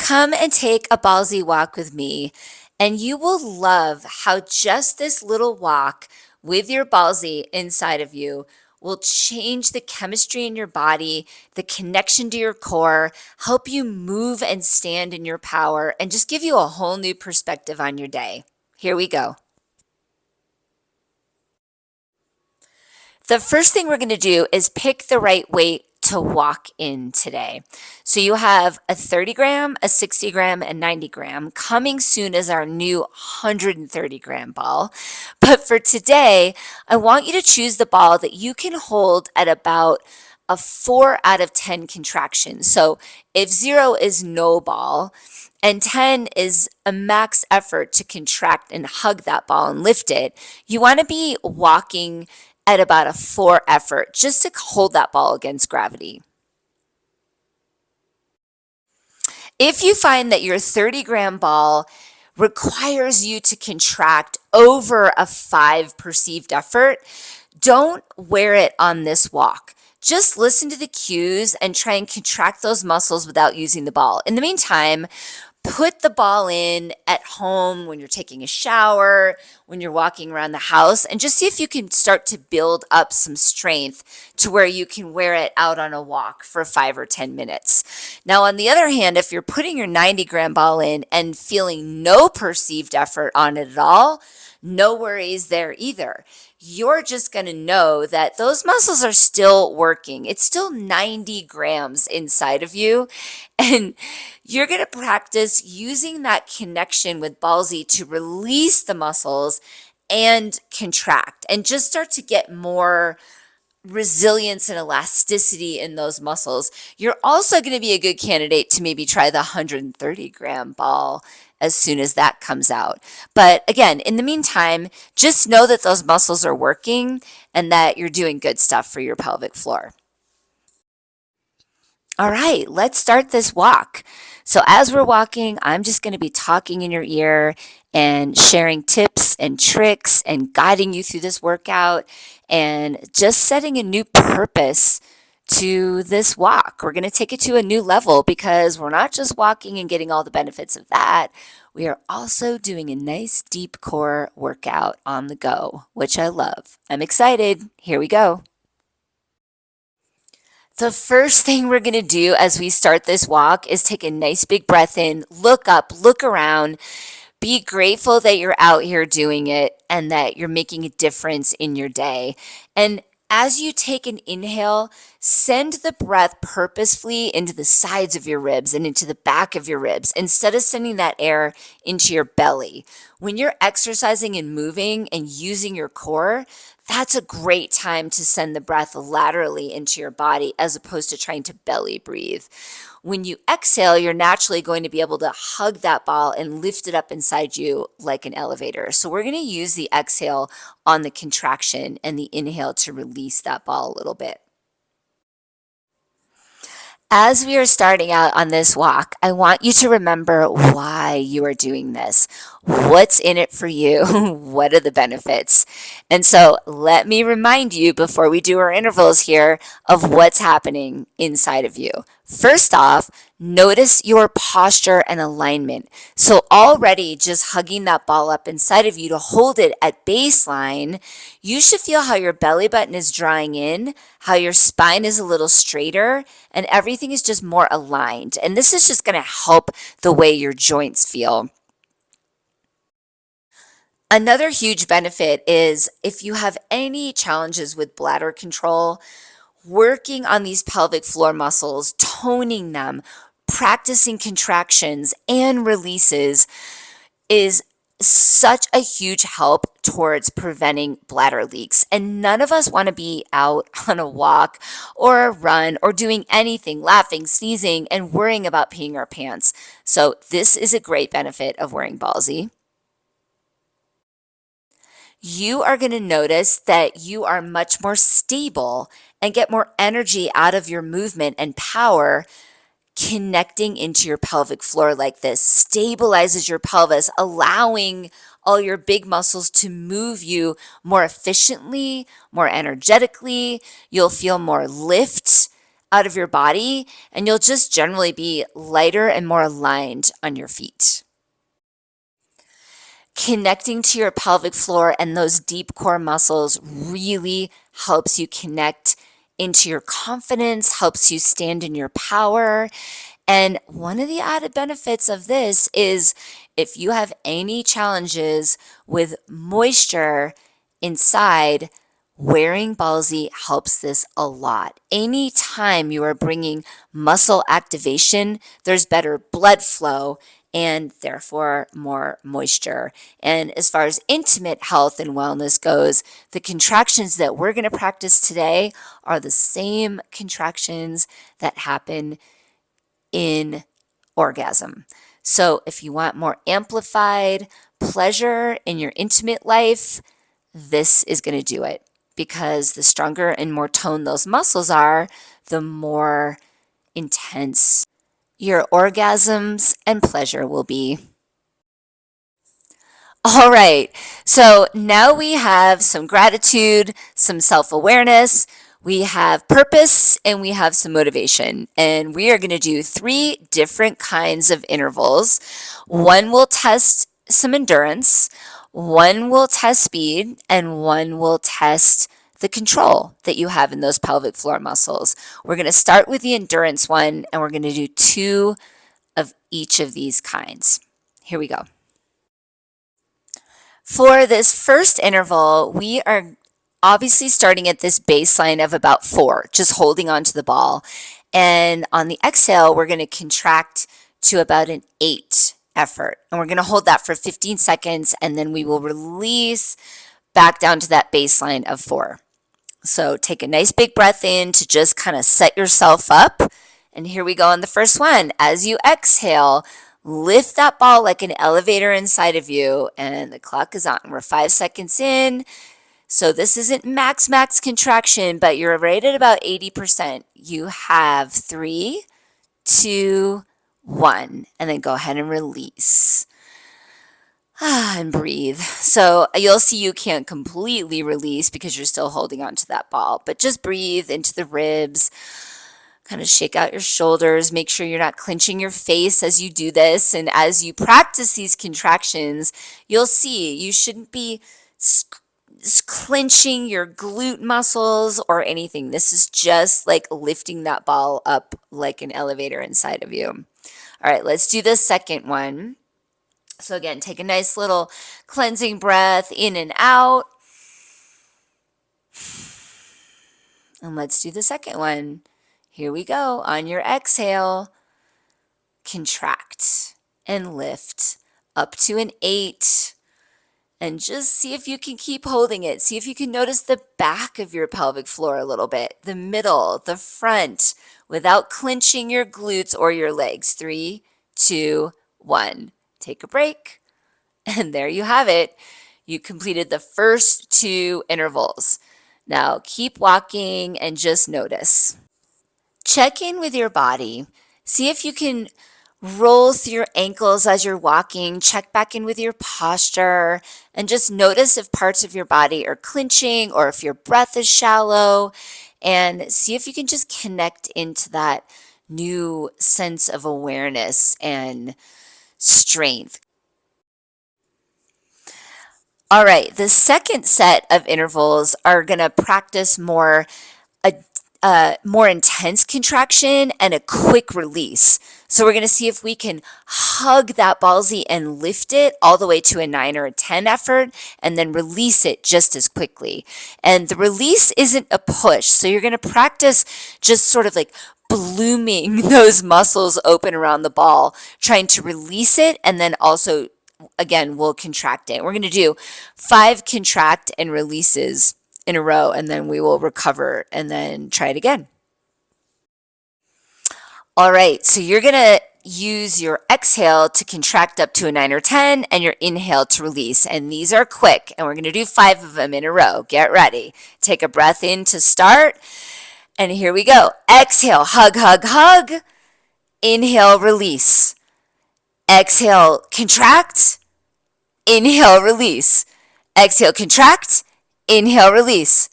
Come and take a ballsy walk with me, and you will love how just this little walk with your ballsy inside of you will change the chemistry in your body, the connection to your core, help you move and stand in your power, and just give you a whole new perspective on your day. Here we go. The first thing we're going to do is pick the right weight to walk in today. So you have a 30 gram, a 60 gram, and 90 gram. Coming soon is our new 130 gram ball. But for today, I want you to choose the ball that you can hold at about a 4 out of 10 contractions. So if 0 is no ball, and 10 is a max effort to contract and hug that ball and lift it, you want to be walking at about a 4 effort just to hold that ball against gravity. If you find that your 30-gram ball requires you to contract over a 5 perceived effort, don't wear it on this walk. Just listen to the cues and try and contract those muscles without using the ball. In the meantime, put the ball in at home when you're taking a shower, when you're walking around the house, and just see if you can start to build up some strength to where you can wear it out on a walk for 5 or 10 minutes. Now, on the other hand, if you're putting your 90-gram ball in and feeling no perceived effort on it at all, no worries there either. You're just going to know that those muscles are still working. It's still 90 grams inside of you. And you're going to practice using that connection with Ballzy to release the muscles and contract and just start to get more resilience and elasticity in those muscles. You're also going to be a good candidate to maybe try the 130-gram ball as soon as that comes out. But again, in the meantime, just know that those muscles are working and that you're doing good stuff for your pelvic floor. All right, let's start this walk. So as we're walking, I'm just going to be talking in your ear and sharing tips and tricks and guiding you through this workout and just setting a new purpose to this walk. We're going to take it to a new level because we're not just walking and getting all the benefits of that. We are also doing a nice deep core workout on the go, which I love. I'm excited. Here we go. The first thing we're going to do as we start this walk is take a nice big breath in, look up, look around, be grateful that you're out here doing it and that you're making a difference in your day. And as you take an inhale, send the breath purposefully into the sides of your ribs and into the back of your ribs instead of sending that air into your belly. When you're exercising and moving and using your core, that's a great time to send the breath laterally into your body as opposed to trying to belly breathe. When you exhale, you're naturally going to be able to hug that ball and lift it up inside you like an elevator. So we're going to use the exhale on the contraction and the inhale to release that ball a little bit. As we are starting out on this walk, I want you to remember why you are doing this. What's in it for you? What are the benefits? And so let me remind you before we do our intervals here of what's happening inside of you. First off, notice your posture and alignment. So already just hugging that ball up inside of you to hold it at baseline, you should feel how your belly button is drawing in, how your spine is a little straighter, and everything is just more aligned. And this is just going to help the way your joints feel. Another huge benefit is if you have any challenges with bladder control, working on these pelvic floor muscles, toning them, practicing contractions and releases is such a huge help towards preventing bladder leaks. And none of us want to be out on a walk or a run or doing anything, laughing, sneezing, and worrying about peeing our pants. So this is a great benefit of wearing Ballzy. You are going to notice that you are much more stable and get more energy out of your movement and power connecting into your pelvic floor like this. Stabilizes your pelvis, allowing all your big muscles to move you more efficiently, more energetically. You'll feel more lift out of your body, and you'll just generally be lighter and more aligned on your feet. Connecting to your pelvic floor and those deep core muscles really helps you connect into your confidence, helps you stand in your power. And one of the added benefits of this is if you have any challenges with moisture inside, wearing Ballzy helps this a lot. Anytime you are bringing muscle activation, there's better blood flow and therefore more moisture. And as far as intimate health and wellness goes, the contractions that we're going to practice today are the same contractions that happen in orgasm. So if you want more amplified pleasure in your intimate life, this is going to do it, because the stronger and more toned those muscles are, the more intense your orgasms and pleasure will be. All right, so now we have some gratitude, some self-awareness, we have purpose, and we have some motivation. And we are going to do 3 different kinds of intervals. One will test some endurance, one will test speed, and one will test the control that you have in those pelvic floor muscles. We're going to start with the endurance one, and we're going to do 2 of each of these kinds. Here we go. For this first interval, we are obviously starting at this baseline of about 4, just holding onto the ball. And on the exhale, we're going to contract to about an 8 effort. And we're going to hold that for 15 seconds, and then we will release back down to that baseline of 4. So take a nice big breath in to just kind of set yourself up. And here we go on the first one. As you exhale, lift that ball like an elevator inside of you, and the clock is on. We're 5 seconds in. So this isn't max contraction, but you're right at about 80%. You have 3, 2, 1, and then go ahead and release. And breathe. So you'll see you can't completely release because you're still holding on to that ball, but just breathe into the ribs. Kind of shake out your shoulders, make sure you're not clenching your face as you do this. And as you practice these contractions, you'll see you shouldn't be clenching your glute muscles or anything. This is just like lifting that ball up like an elevator inside of you. All right, let's do the second one. So again, take a nice little cleansing breath in and out. And let's do the second one. Here we go. On your exhale, contract and lift up to an 8. And just see if you can keep holding it. See if you can notice the back of your pelvic floor a little bit, the middle, the front, without clenching your glutes or your legs. 3, 2, 1. Take a break. And there you have it. You completed the first 2 intervals. Now keep walking and just notice. Check in with your body. See if you can roll through your ankles as you're walking. Check back in with your posture and just notice if parts of your body are clenching or if your breath is shallow, and see if you can just connect into that new sense of awareness and strength. All right, the second set of intervals are going to practice more more intense contraction and a quick release. So we're going to see if we can hug that Ballzy and lift it all the way to a 9 or a 10 effort, and then release it just as quickly. And the release isn't a push. So you're going to practice just sort of like blooming those muscles open around the ball, trying to release it, and then also, again, we'll contract it. We're going to do 5 contract and releases in a row, and then we will recover and then try it again. All right, so you're going to use your exhale to contract up to a 9 or 10 and your inhale to release. And these are quick, and we're going to do 5 of them in a row. Get ready. Take a breath in to start. And here we go. Exhale, hug, hug, hug. Inhale, release. Exhale, contract. Inhale, release. Exhale, contract. Inhale, release.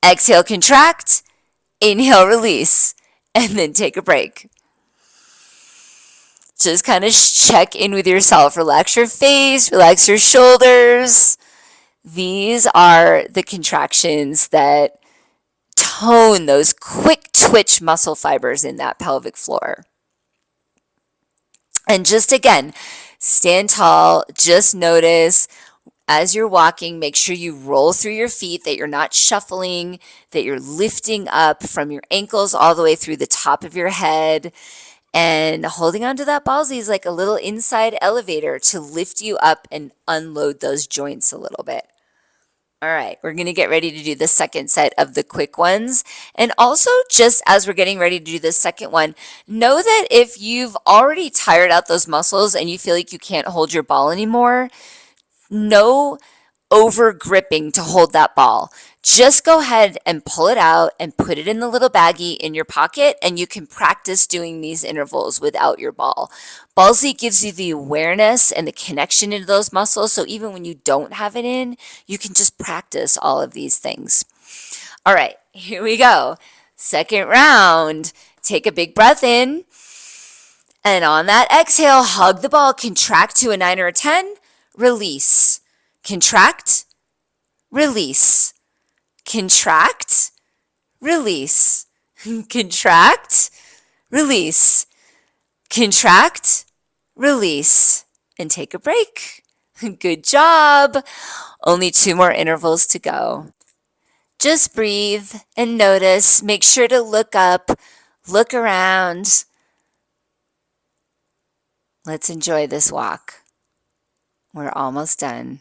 Exhale, contract. Inhale, release. and then take a break. Just kind of check in with yourself. Relax your face, relax your shoulders. These are the contractions that tone those quick twitch muscle fibers in that pelvic floor. And just again, stand tall. Just notice as you're walking, make sure you roll through your feet, that you're not shuffling, that you're lifting up from your ankles all the way through the top of your head. And holding onto that ballsy is like a little inside elevator to lift you up and unload those joints a little bit. All right, we're going to get ready to do the second set of the quick ones. And also, just as we're getting ready to do the second one, know that if you've already tired out those muscles and you feel like you can't hold your ball anymore, no over gripping to hold that ball. Just go ahead and pull it out and put it in the little baggie in your pocket, and you can practice doing these intervals without your ball. Ballzy gives you the awareness and the connection into those muscles, so even when you don't have it in, you can just practice all of these things. All right, here we go. Second round. Take a big breath in, and on that exhale, hug the ball, contract to a 9 or a 10, release. Contract, release. Contract, release. Contract, release. Contract, release. And take a break. Good job. Only 2 more intervals to go. Just breathe and notice. Make sure to look up, look around. Let's enjoy this walk. We're almost done.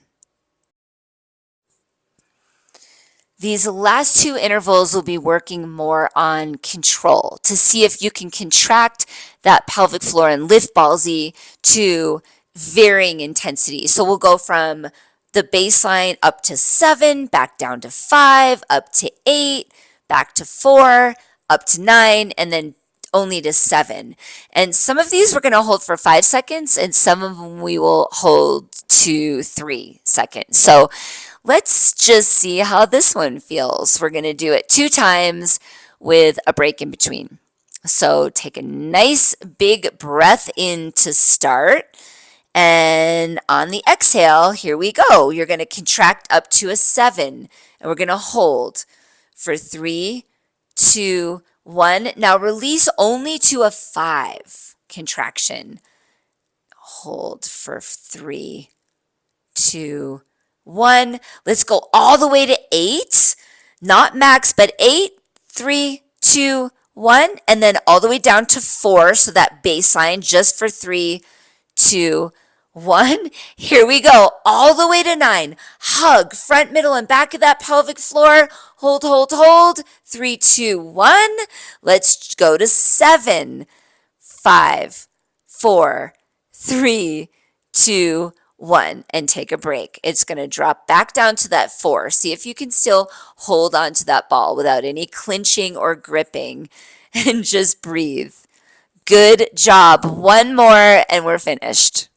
These last 2 intervals will be working more on control to see if you can contract that pelvic floor and lift ballsy to varying intensity. So we'll go from the baseline up to 7, back down to 5, up to 8, back to 4, up to 9, and then only to 7. And some of these we're going to hold for 5 seconds, and some of them we will hold to 3 seconds. So let's just see how this one feels. We're going to do it 2 times with a break in between. So take a nice big breath in to start. And on the exhale, here we go. You're going to contract up to a 7. And we're going to hold for 3, 2, 1. Now release only to a 5 contraction. Hold for 3, 2, 1. Let's go all the way to 8. Not max, but 8, 3, 2, 1. And then all the way down to 4. So that baseline just for 3, 2, 1. Here we go. All the way to 9. Hug front, middle, and back of that pelvic floor. Hold, hold, hold. 3, 2, 1. Let's go to 7. 5, 4, 3, 2, 1. And take a break. It's going to drop back down to that 4. See if you can still hold on to that ball without any clinching or gripping. And just breathe. Good job. 1 more and we're finished.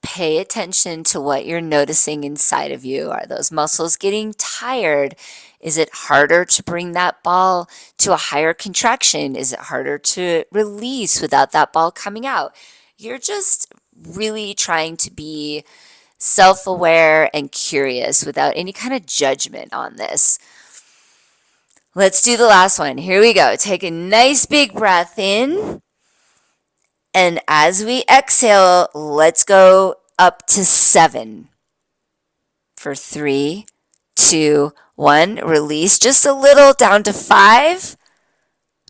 Pay attention to what you're noticing inside of you. Are those muscles getting tired? Is it harder to bring that ball to a higher contraction? Is it harder to release without that ball coming out? You're just really trying to be self-aware and curious without any kind of judgment on this. Let's do the last one. Here we go. Take a nice big breath in. And as we exhale, let's go up to 7. For 3, 2, 1. Release just a little down to 5.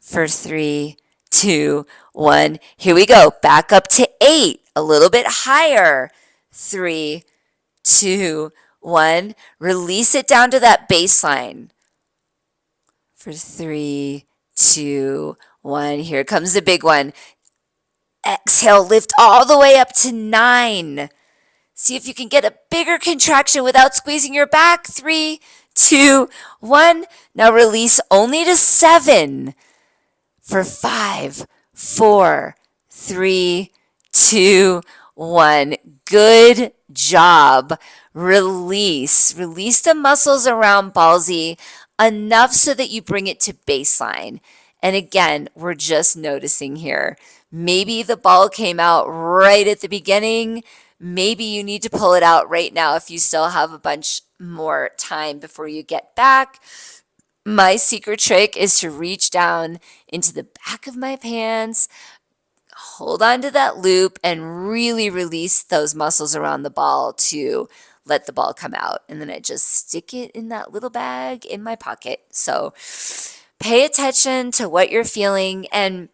For 3, 2, 1. Here we go. Back up to 8. A little bit higher. 3, 2, 1. Release it down to that baseline. For 3, 2, 1. Here comes the big one. Exhale, lift all the way up to 9. See if you can get a bigger contraction without squeezing your back. 3, 2, 1. Now release only to 7. For 5, 4, 3, 2, 1. Good job. Release. Release the muscles around ballsy enough so that you bring it to baseline. And again, we're just noticing here. Maybe the ball came out right at the beginning. Maybe you need to pull it out right now if you still have a bunch more time before you get back. My secret trick is to reach down into the back of my pants, hold on to that loop, and really release those muscles around the ball to let the ball come out. And then I just stick it in that little bag in my pocket. So pay attention to what you're feeling, and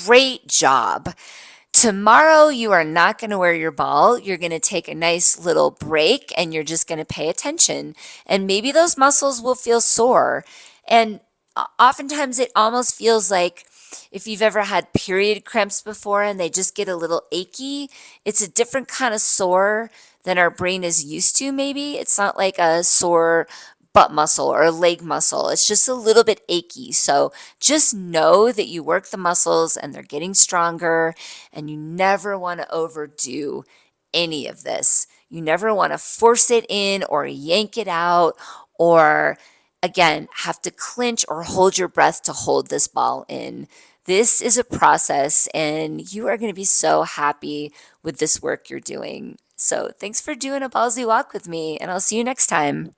great job. Tomorrow, you are not going to wear your ball. You're going to take a nice little break and you're just going to pay attention. And maybe those muscles will feel sore. And oftentimes, it almost feels like if you've ever had period cramps before and they just get a little achy, it's a different kind of sore than our brain is used to, maybe. It's not like a sore butt muscle or a leg muscle. It's just a little bit achy. So just know that you work the muscles and they're getting stronger, and you never want to overdo any of this. You never want to force it in or yank it out, or again, have to clinch or hold your breath to hold this ball in. This is a process, and you are going to be so happy with this work you're doing. So thanks for doing a Ballsy Walk with me, and I'll see you next time.